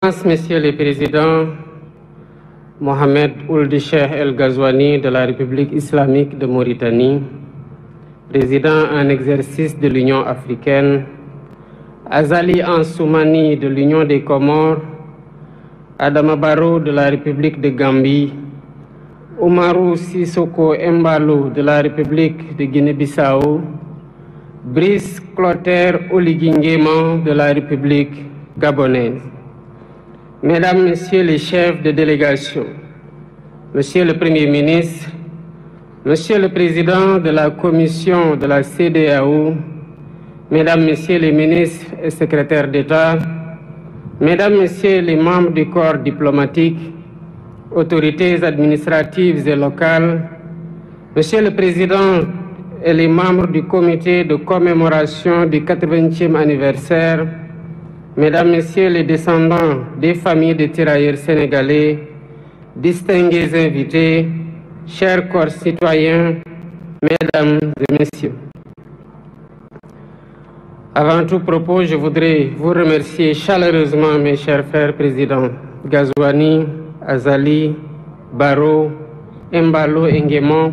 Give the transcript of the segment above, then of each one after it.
Messieurs les Présidents, Mohamed Ould Cheikh El Ghazouani de la République islamique de Mauritanie, Président en exercice de l'Union africaine, Azali Ansoumani de l'Union des Comores, Adama Barrow de la République de Gambie, Oumarou Sissoko Embalo de la République de Guinée-Bissau, Brice Clotaire Oligui Nguema de la République gabonaise. Mesdames, Messieurs les chefs de délégation, Monsieur le Premier ministre, Monsieur le Président de la Commission de la CEDEAO, Mesdames, Messieurs les ministres et secrétaires d'État, Mesdames, Messieurs les membres du corps diplomatique, autorités administratives et locales, Monsieur le Président et les membres du comité de commémoration du 80e anniversaire, Mesdames, Messieurs les descendants des familles de tirailleurs sénégalais, distingués invités, chers corps citoyens, Mesdames et Messieurs. Avant tout propos, je voudrais vous remercier chaleureusement, mes chers frères présidents Ghazouani, Azali, Barrow, Embalo et Nguema,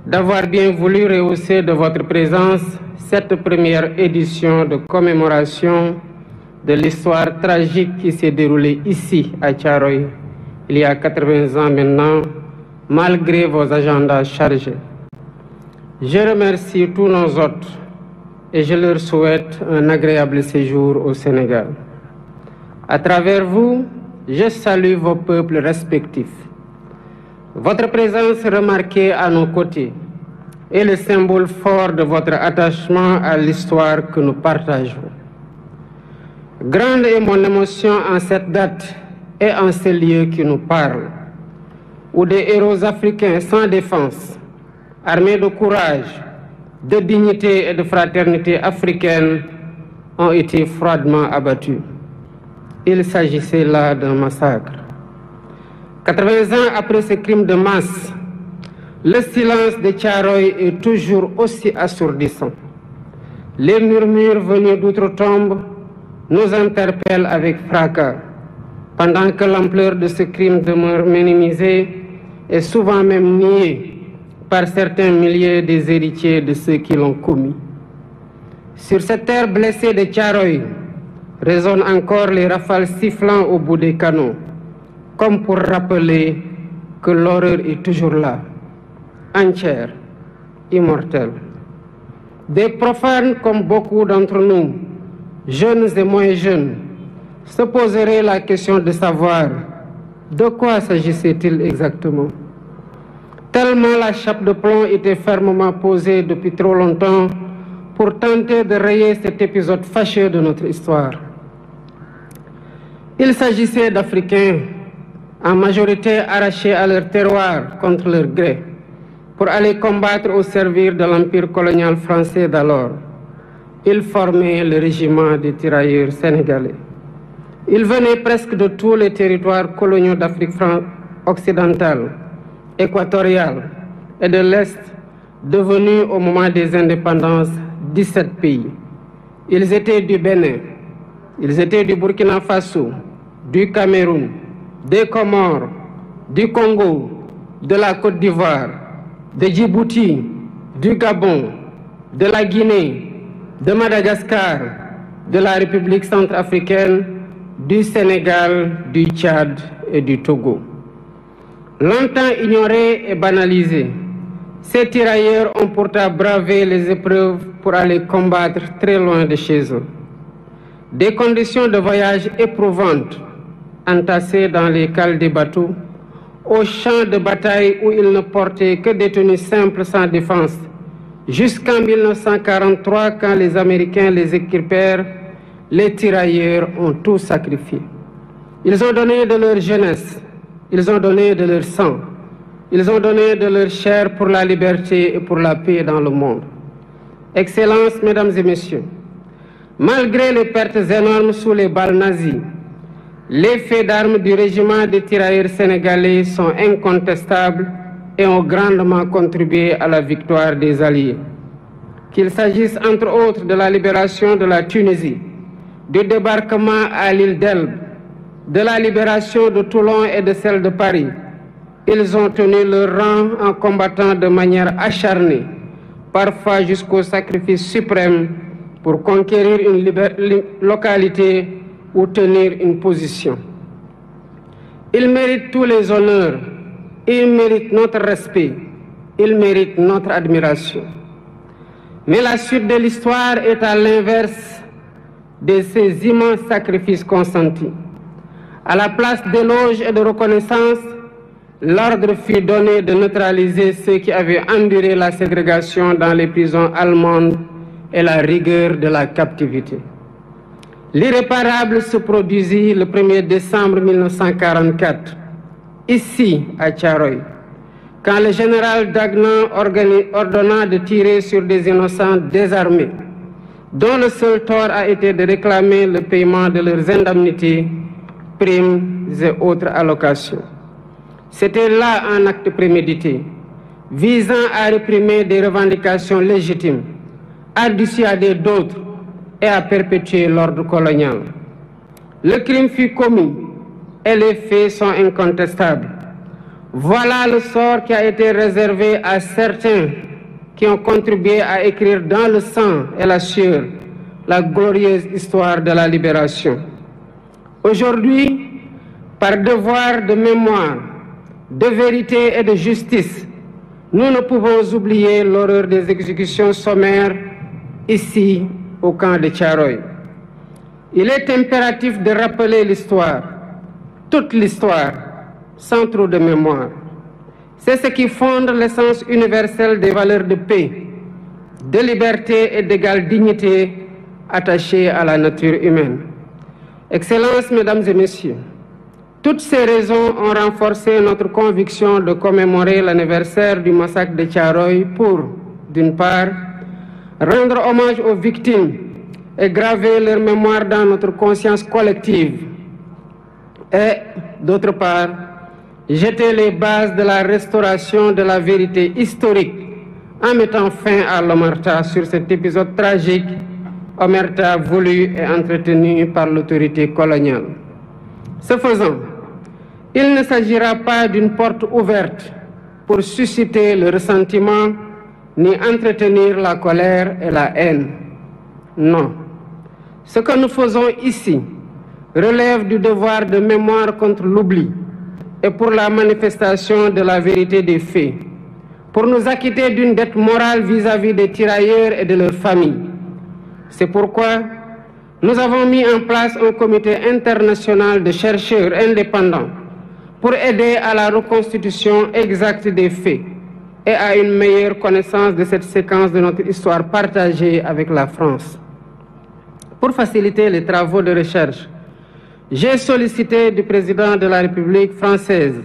d'avoir bien voulu rehausser de votre présence cette première édition de commémoration de l'histoire tragique qui s'est déroulée ici à Thiaroye il y a 80 ans maintenant, malgré vos agendas chargés. Je remercie tous nos hôtes et je leur souhaite un agréable séjour au Sénégal. À travers vous, je salue vos peuples respectifs. Votre présence remarquée à nos côtés est le symbole fort de votre attachement à l'histoire que nous partageons. Grande est mon émotion en cette date et en ce lieu qui nous parle, où des héros africains sans défense, armés de courage, de dignité et de fraternité africaine, ont été froidement abattus. Il s'agissait là d'un massacre. 80 ans après ce crime de masse, le silence de Thiaroye est toujours aussi assourdissant. Les murmures venus d'outre-tombe nous interpellent avec fracas, pendant que l'ampleur de ce crime demeure minimisée et souvent même niée par certains milliers des héritiers de ceux qui l'ont commis. Sur cette terre blessée de Thiaroye résonnent encore les rafales sifflant au bout des canons, comme pour rappeler que l'horreur est toujours là, entière, immortelle. Des profanes comme beaucoup d'entre nous, jeunes et moins jeunes, se poseraient la question de savoir de quoi s'agissait-il exactement. Tellement la chape de plomb était fermement posée depuis trop longtemps pour tenter de rayer cet épisode fâcheux de notre histoire. Il s'agissait d'Africains, en majorité arrachés à leur terroir contre leur gré, pour aller combattre au service de l'empire colonial français d'alors. Ils formaient le régiment des tirailleurs sénégalais. Ils venaient presque de tous les territoires coloniaux d'Afrique occidentale, équatoriale et de l'Est, devenus au moment des indépendances 17 pays. Ils étaient du Bénin, ils étaient du Burkina Faso, du Cameroun, des Comores, du Congo, de la Côte d'Ivoire, de Djibouti, du Gabon, de la Guinée, de Madagascar, de la République centrafricaine, du Sénégal, du Tchad et du Togo. Longtemps ignorés et banalisés, ces tirailleurs ont pourtant bravé les épreuves pour aller combattre très loin de chez eux. Des conditions de voyage éprouvantes, entassés dans les cales des bateaux, aux champs de bataille où ils ne portaient que des tenues simples sans défense, jusqu'en 1943, quand les Américains les équipèrent, les tirailleurs ont tout sacrifié. Ils ont donné de leur jeunesse, ils ont donné de leur sang, ils ont donné de leur chair pour la liberté et pour la paix dans le monde. Excellences, Mesdames et Messieurs, malgré les pertes énormes sous les balles nazies, les faits d'armes du régiment des tirailleurs sénégalais sont incontestables et ont grandement contribué à la victoire des Alliés. Qu'il s'agisse entre autres de la libération de la Tunisie, du débarquement à l'île d'Elbe, de la libération de Toulon et de celle de Paris, ils ont tenu leur rang en combattant de manière acharnée, parfois jusqu'au sacrifice suprême, pour conquérir une localité ou tenir une position. Ils méritent tous les honneurs, ils méritent notre respect, ils méritent notre admiration. Mais la suite de l'histoire est à l'inverse de ces immenses sacrifices consentis. À la place d'éloges et de reconnaissance, l'ordre fut donné de neutraliser ceux qui avaient enduré la ségrégation dans les prisons allemandes et la rigueur de la captivité. L'irréparable se produisit le 1er décembre 1944, ici à Thiaroye, quand le général Dagnan ordonna de tirer sur des innocents désarmés, dont le seul tort a été de réclamer le paiement de leurs indemnités, primes et autres allocations. C'était là un acte prémédité, visant à réprimer des revendications légitimes, à dissuader d'autres et à perpétuer l'ordre colonial. Le crime fut commis et les faits sont incontestables. Voilà le sort qui a été réservé à certains qui ont contribué à écrire dans le sang et la sueur la glorieuse histoire de la libération. Aujourd'hui, par devoir de mémoire, de vérité et de justice, nous ne pouvons oublier l'horreur des exécutions sommaires ici au camp de Thiaroye. Il est impératif de rappeler l'histoire, toute l'histoire, sans trop de mémoire. C'est ce qui fonde l'essence universelle des valeurs de paix, de liberté et d'égale dignité attachées à la nature humaine. Excellences, Mesdames et Messieurs, toutes ces raisons ont renforcé notre conviction de commémorer l'anniversaire du massacre de Thiaroye pour, d'une part, rendre hommage aux victimes et graver leur mémoire dans notre conscience collective, et, d'autre part, jeter les bases de la restauration de la vérité historique en mettant fin à l'omerta sur cet épisode tragique, omerta voulu et entretenu par l'autorité coloniale. Ce faisant, il ne s'agira pas d'une porte ouverte pour susciter le ressentiment ni entretenir la colère et la haine. Non. Ce que nous faisons ici relève du devoir de mémoire contre l'oubli et pour la manifestation de la vérité des faits, pour nous acquitter d'une dette morale vis-à-vis des tirailleurs et de leurs familles. C'est pourquoi nous avons mis en place un comité international de chercheurs indépendants pour aider à la reconstitution exacte des faits et à une meilleure connaissance de cette séquence de notre histoire partagée avec la France. Pour faciliter les travaux de recherche, j'ai sollicité du président de la République française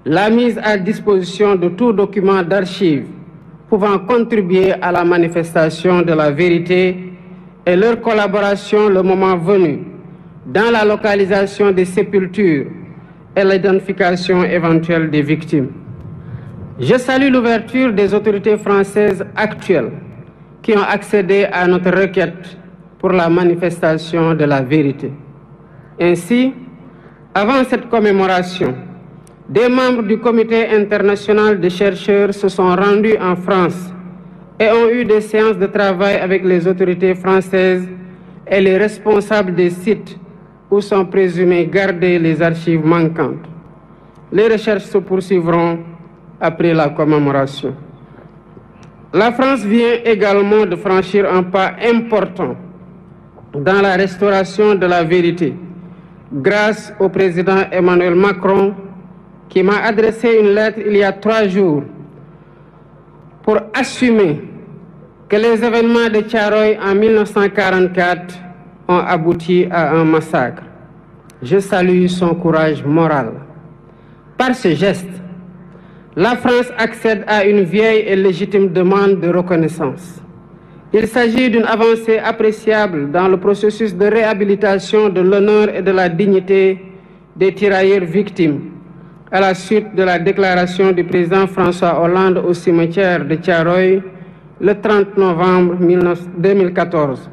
la mise à disposition de tout document d'archives pouvant contribuer à la manifestation de la vérité et leur collaboration le moment venu dans la localisation des sépultures et l'identification éventuelle des victimes. Je salue l'ouverture des autorités françaises actuelles qui ont accédé à notre requête pour la manifestation de la vérité. Ainsi, avant cette commémoration, des membres du Comité international de chercheurs se sont rendus en France et ont eu des séances de travail avec les autorités françaises et les responsables des sites où sont présumées gardées les archives manquantes. Les recherches se poursuivront après la commémoration. La France vient également de franchir un pas important dans la restauration de la vérité, grâce au président Emmanuel Macron, qui m'a adressé une lettre il y a 3 jours pour assumer que les événements de Thiaroye en 1944 ont abouti à un massacre. Je salue son courage moral. Par ce geste, la France accède à une vieille et légitime demande de reconnaissance. Il s'agit d'une avancée appréciable dans le processus de réhabilitation de l'honneur et de la dignité des tirailleurs victimes, à la suite de la déclaration du président François Hollande au cimetière de Thiaroye le 30 novembre 2014,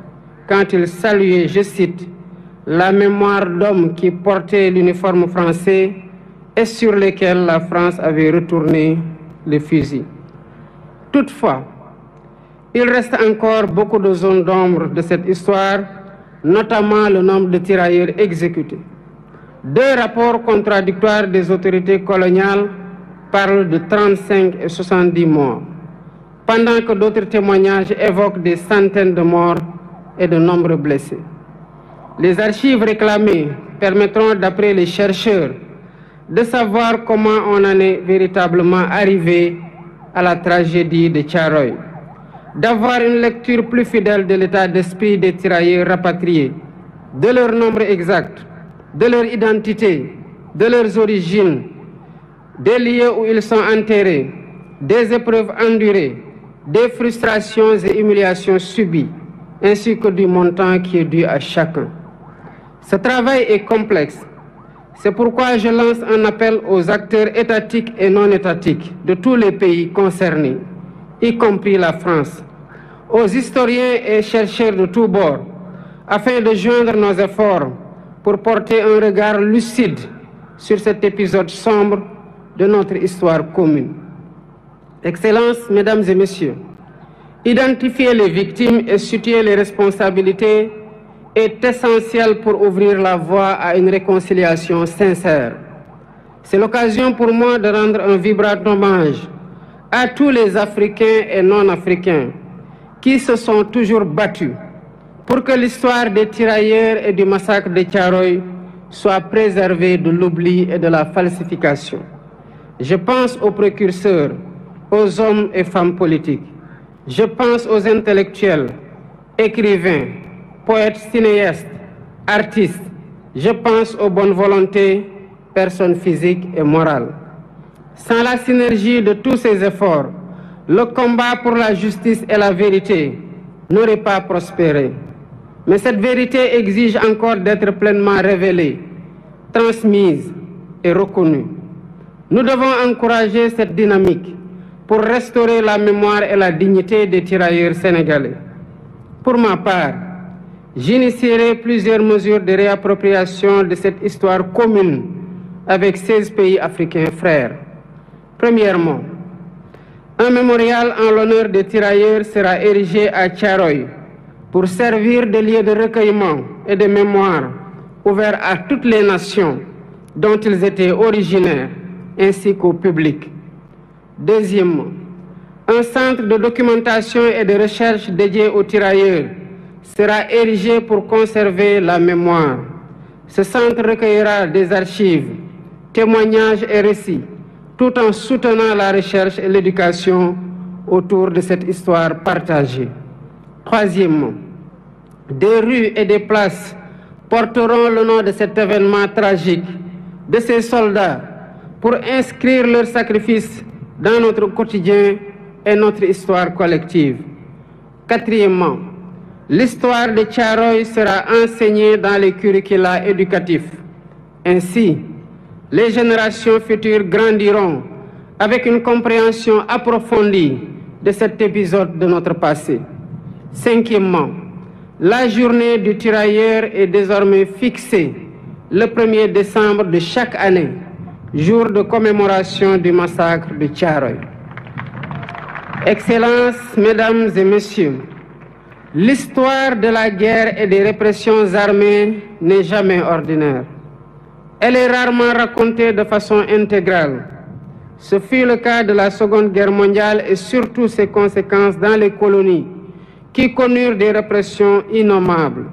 quand il saluait, je cite, « la mémoire d'hommes qui portaient l'uniforme français et sur lesquels la France avait retourné le fusil. Toutefois, il reste encore beaucoup de zones d'ombre de cette histoire, notamment le nombre de tirailleurs exécutés. Deux rapports contradictoires des autorités coloniales parlent de 35 et 70 morts, pendant que d'autres témoignages évoquent des centaines de morts et de nombreux blessés. Les archives réclamées permettront, d'après les chercheurs, de savoir comment on en est véritablement arrivé à la tragédie de Thiaroye, d'avoir une lecture plus fidèle de l'état d'esprit des tirailleurs rapatriés, de leur nombre exact, de leur identité, de leurs origines, des lieux où ils sont enterrés, des épreuves endurées, des frustrations et humiliations subies, ainsi que du montant qui est dû à chacun. Ce travail est complexe. C'est pourquoi je lance un appel aux acteurs étatiques et non étatiques de tous les pays concernés, y compris la France, aux historiens et chercheurs de tous bords, afin de joindre nos efforts pour porter un regard lucide sur cet épisode sombre de notre histoire commune. Excellences, Mesdames et Messieurs, identifier les victimes et situer les responsabilités est essentiel pour ouvrir la voie à une réconciliation sincère. C'est l'occasion pour moi de rendre un vibrant hommage à tous les Africains et non-Africains qui se sont toujours battus pour que l'histoire des tirailleurs et du massacre de Thiaroye soit préservée de l'oubli et de la falsification. Je pense aux précurseurs, aux hommes et femmes politiques. Je pense aux intellectuels, écrivains, poètes, cinéastes, artistes. Je pense aux bonnes volontés, personnes physiques et morales. Sans la synergie de tous ces efforts, le combat pour la justice et la vérité n'aurait pas prospéré. Mais cette vérité exige encore d'être pleinement révélée, transmise et reconnue. Nous devons encourager cette dynamique pour restaurer la mémoire et la dignité des tirailleurs sénégalais. Pour ma part, j'initierai plusieurs mesures de réappropriation de cette histoire commune avec 16 pays africains frères. Premièrement, un mémorial en l'honneur des tirailleurs sera érigé à Thiaroye pour servir de lieu de recueillement et de mémoire ouvert à toutes les nations dont ils étaient originaires, ainsi qu'au public. Deuxièmement, un centre de documentation et de recherche dédié aux tirailleurs sera érigé pour conserver la mémoire. Ce centre recueillera des archives, témoignages et récits, tout en soutenant la recherche et l'éducation autour de cette histoire partagée. Troisièmement, des rues et des places porteront le nom de cet événement tragique, de ces soldats, pour inscrire leur sacrifice dans notre quotidien et notre histoire collective. Quatrièmement, l'histoire de Thiaroye sera enseignée dans les curricula éducatifs. Ainsi, les générations futures grandiront avec une compréhension approfondie de cet épisode de notre passé. Cinquièmement, la journée du tirailleur est désormais fixée le 1er décembre de chaque année, jour de commémoration du massacre de Thiaroye. Excellences, Mesdames et Messieurs, l'histoire de la guerre et des répressions armées n'est jamais ordinaire. Elle est rarement racontée de façon intégrale. Ce fut le cas de la Seconde Guerre mondiale et surtout ses conséquences dans les colonies, qui connurent des répressions innommables.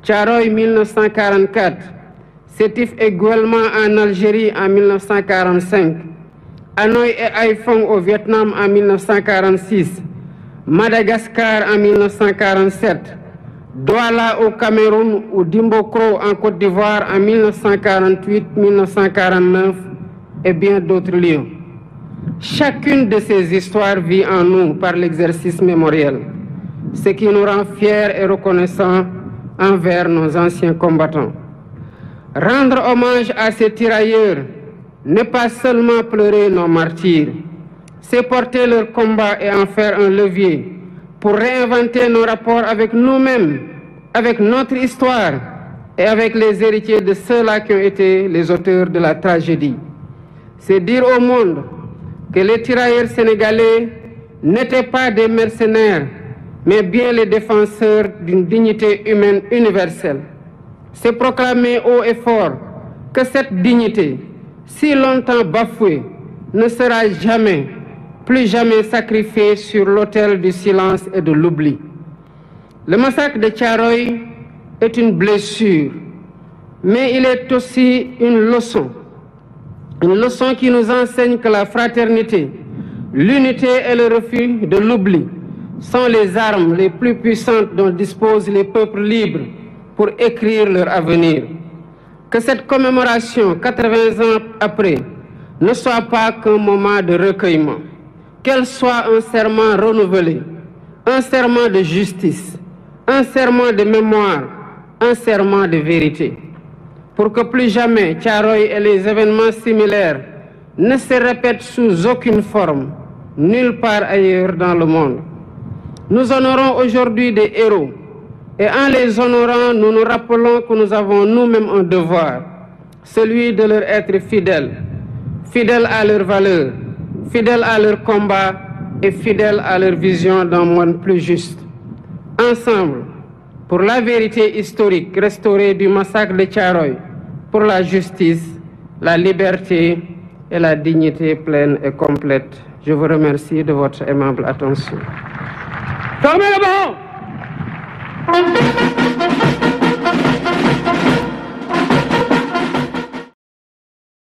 Thiaroye 1944, Sétif et Guelma en Algérie en 1945, Hanoï et Haiphong au Vietnam en 1946, Madagascar en 1947, Douala au Cameroun ou Dimbokro en Côte d'Ivoire en 1948-1949 et bien d'autres lieux. Chacune de ces histoires vit en nous par l'exercice mémoriel, ce qui nous rend fiers et reconnaissants envers nos anciens combattants. Rendre hommage à ces tirailleurs n'est pas seulement pleurer nos martyrs, c'est porter leur combat et en faire un levier pour réinventer nos rapports avec nous-mêmes, avec notre histoire et avec les héritiers de ceux-là qui ont été les auteurs de la tragédie. C'est dire au monde que les tirailleurs sénégalais n'étaient pas des mercenaires, mais bien les défenseurs d'une dignité humaine universelle. C'est proclamer haut et fort que cette dignité, si longtemps bafouée, ne sera jamais, plus jamais sacrifiée sur l'autel du silence et de l'oubli. Le massacre de Thiaroye est une blessure, mais il est aussi une leçon qui nous enseigne que la fraternité, l'unité et le refus de l'oubli sont les armes les plus puissantes dont disposent les peuples libres pour écrire leur avenir. Que cette commémoration, 80 ans après, ne soit pas qu'un moment de recueillement, qu'elle soit un serment renouvelé, un serment de justice, un serment de mémoire, un serment de vérité. Pour que plus jamais Thiaroye et les événements similaires ne se répètent sous aucune forme, nulle part ailleurs dans le monde. Nous honorons aujourd'hui des héros, et en les honorant, nous nous rappelons que nous avons nous-mêmes un devoir, celui de leur être fidèles, fidèles à leurs valeurs, fidèles à leur combat et fidèles à leur vision d'un monde plus juste. Ensemble, pour la vérité historique restaurée du massacre de Thiaroye, pour la justice, la liberté et la dignité pleine et complète. Je vous remercie de votre aimable attention. Fermez le banc!